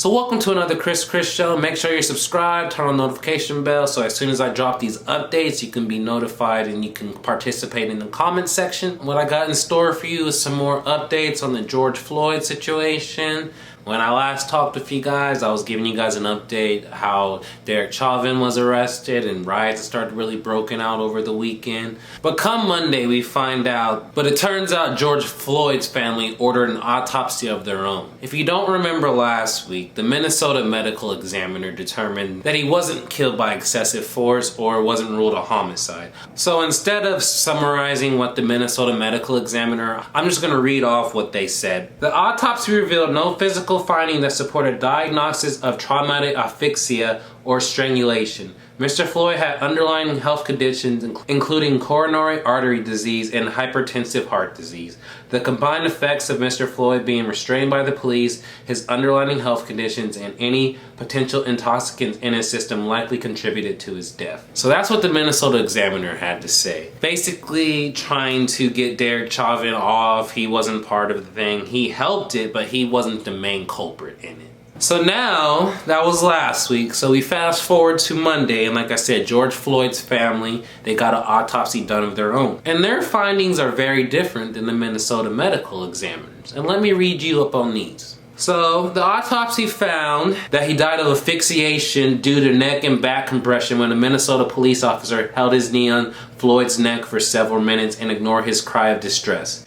So welcome to another Chris show. Make sure you're subscribed, turn on the notification bell so as soon as I drop these updates you can be notified and you can participate in the comment section. What I got in store for you is some more updates on the George Floyd situation. When I last talked with you guys, I was giving you guys an update how Derek Chauvin was arrested and riots started really broken out over the weekend. But come Monday we find out, but it turns out George Floyd's family ordered an autopsy of their own. If you don't remember last week, the Minnesota medical examiner determined that he wasn't killed by excessive force or wasn't ruled a homicide. So instead of summarizing what the Minnesota medical examiner, I'm just gonna read off what they said. The autopsy revealed no physical finding that supported diagnosis of traumatic asphyxia or strangulation. Mr. Floyd had underlying health conditions including coronary artery disease and hypertensive heart disease. The combined effects of Mr. Floyd being restrained by the police, his underlying health conditions, and any potential intoxicants in his system likely contributed to his death. So that's what the Minnesota Examiner had to say. Basically trying to get Derek Chauvin off. He wasn't part of the thing. He helped it, but he wasn't the main culprit in it. So now, that was last week, so we fast forward to Monday, and like I said, George Floyd's family, they got an autopsy done of their own. And their findings are very different than the Minnesota medical examiners. And let me read you up on these. So, the autopsy found that he died of asphyxiation due to neck and back compression when a Minnesota police officer held his knee on Floyd's neck for several minutes and ignored his cry of distress.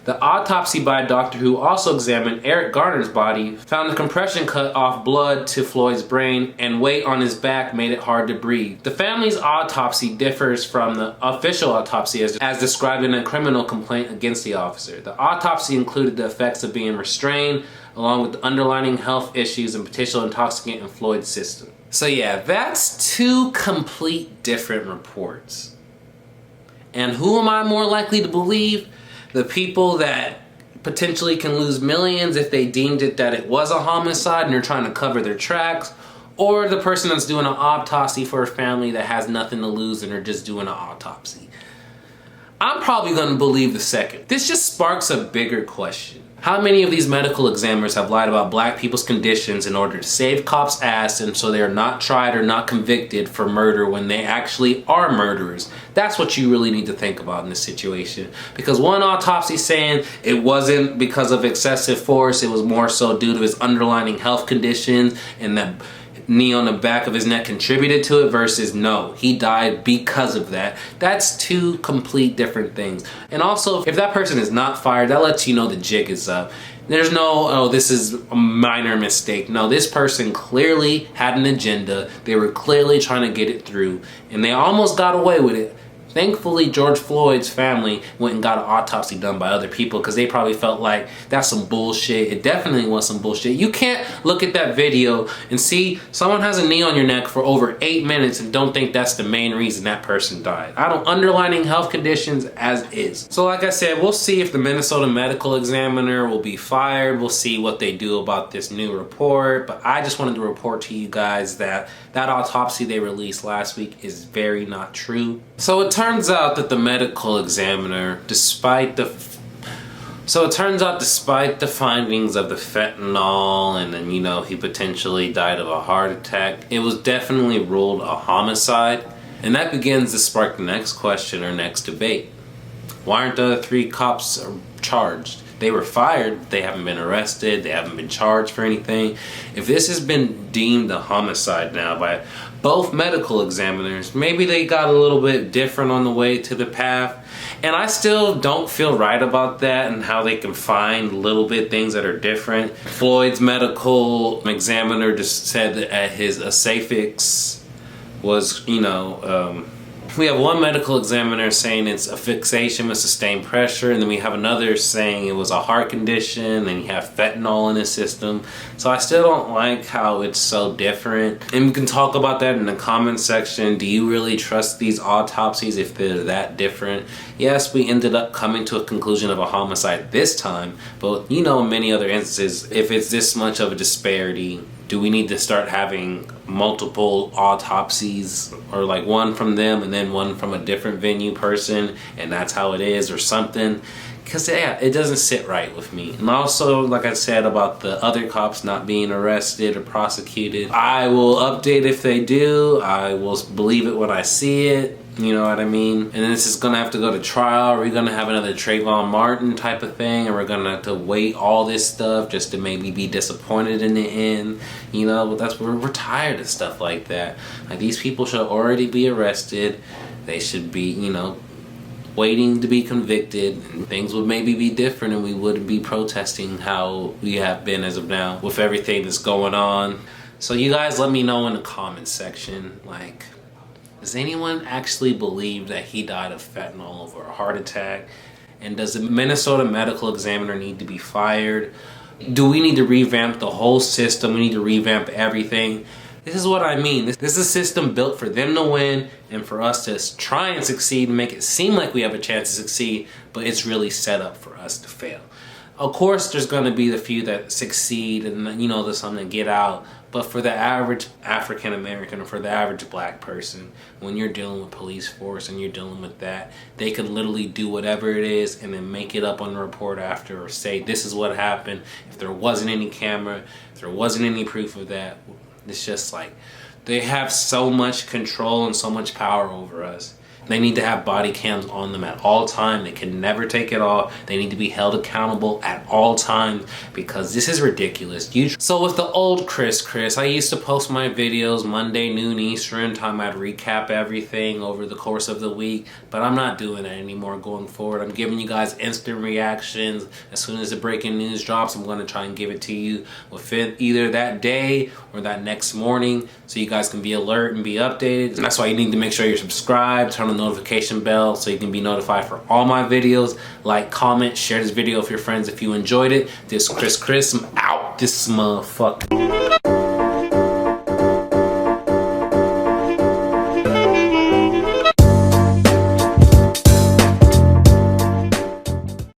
The autopsy by a doctor who also examined Eric Garner's body found the compression cut off blood to Floyd's brain and weight on his back made it hard to breathe. The family's autopsy differs from the official autopsy as described in a criminal complaint against the officer. The autopsy included the effects of being restrained along with the underlying health issues and potential intoxicant in Floyd's system. So yeah, that's two complete different reports. And who am I more likely to believe? The people that potentially can lose millions if they deemed it that it was a homicide and they're trying to cover their tracks, or the person that's doing an autopsy for a family that has nothing to lose and they're just doing an autopsy. I'm probably going to believe the second. This just sparks a bigger question. How many of these medical examiners have lied about black people's conditions in order to save cops' ass and so they are not tried or not convicted for murder when they actually are murderers? That's what you really need to think about in this situation. Because one autopsy saying it wasn't because of excessive force, it was more so due to his underlying health conditions and that knee on the back of his neck contributed to it versus no, he died because of that. That's two complete different things. And also, if that person is not fired, that lets you know the jig is up. There's no, oh, this is a minor mistake. No, this person clearly had an agenda. They were clearly trying to get it through, and they almost got away with it. Thankfully, George Floyd's family went and got an autopsy done by other people because they probably felt like that's some bullshit. It definitely was some bullshit. You can't look at that video and see someone has a knee on your neck for over 8 minutes and don't think that's the main reason that person died. I don't underlining health conditions as is. So like I said, we'll see if the Minnesota medical examiner will be fired. We'll see what they do about this new report. But I just wanted to report to you guys that that autopsy they released last week is very not true. So it turns out that the medical examiner, despite the findings of the fentanyl and then, you know, he potentially died of a heart attack, it was definitely ruled a homicide. And that begins to spark the next question or next debate. Why aren't the other 3 cops charged? They were fired, they haven't been arrested, they haven't been charged for anything. If this has been deemed a homicide now by both medical examiners, maybe they got a little bit different on the way to the path. And I still don't feel right about that and how they can find little bit things that are different. Floyd's medical examiner just said that his asphyxiation was, we have one medical examiner saying it's asphyxiation with sustained pressure, and then we have another saying it was a heart condition, and you have fentanyl in his system. So I still don't like how it's so different. And we can talk about that in the comment section. Do you really trust these autopsies if they're that different? Yes, we ended up coming to a conclusion of a homicide this time, but in many other instances, if it's this much of a disparity, Do we need to start having multiple autopsies, or like one from them and then one from a different venue person, and that's how it is, or something? Because yeah, it doesn't sit right with me. And also, like I said about the other cops not being arrested or prosecuted, I will update if they do. I will believe it when I see it. You know what I mean? And this is gonna have to go to trial. We're gonna have another Trayvon Martin type of thing, and we're gonna have to wait all this stuff just to maybe be disappointed in the end. You know, but that's where we're tired of stuff like that. Like, these people should already be arrested. They should be, you know, waiting to be convicted, and things would maybe be different, and we wouldn't be protesting how we have been as of now with everything that's going on. So you guys let me know in the comments section, like, does anyone actually believe that he died of fentanyl over a heart attack? And does the Minnesota medical examiner need to be fired? Do we need to revamp the whole system? We need to revamp everything. This is what I mean. This is a system built for them to win and for us to try and succeed and make it seem like we have a chance to succeed, but it's really set up for us to fail. Of course, there's going to be the few that succeed and, you know, there's some that get out. But for the average African American or for the average black person, when you're dealing with police force and you're dealing with that, they could literally do whatever it is and then make it up on the report after, or say this is what happened. If there wasn't any camera, if there wasn't any proof of that, it's just like they have so much control and so much power over us. They need to have body cams on them at all time. They can never take it off. They need to be held accountable at all times, because this is ridiculous. So with the old Chris, I used to post my videos Monday, noon Eastern time. I'd recap everything over the course of the week, but I'm not doing that anymore going forward. I'm giving you guys instant reactions. As soon as the breaking news drops, I'm going to try and give it to you within either that day or that next morning, so you guys can be alert and be updated. And that's why you need to make sure you're subscribed, turn on the notification bell so you can be notified for all my videos. Like, comment, share this video with your friends if you enjoyed it. This Chris, I'm out. This motherfucker.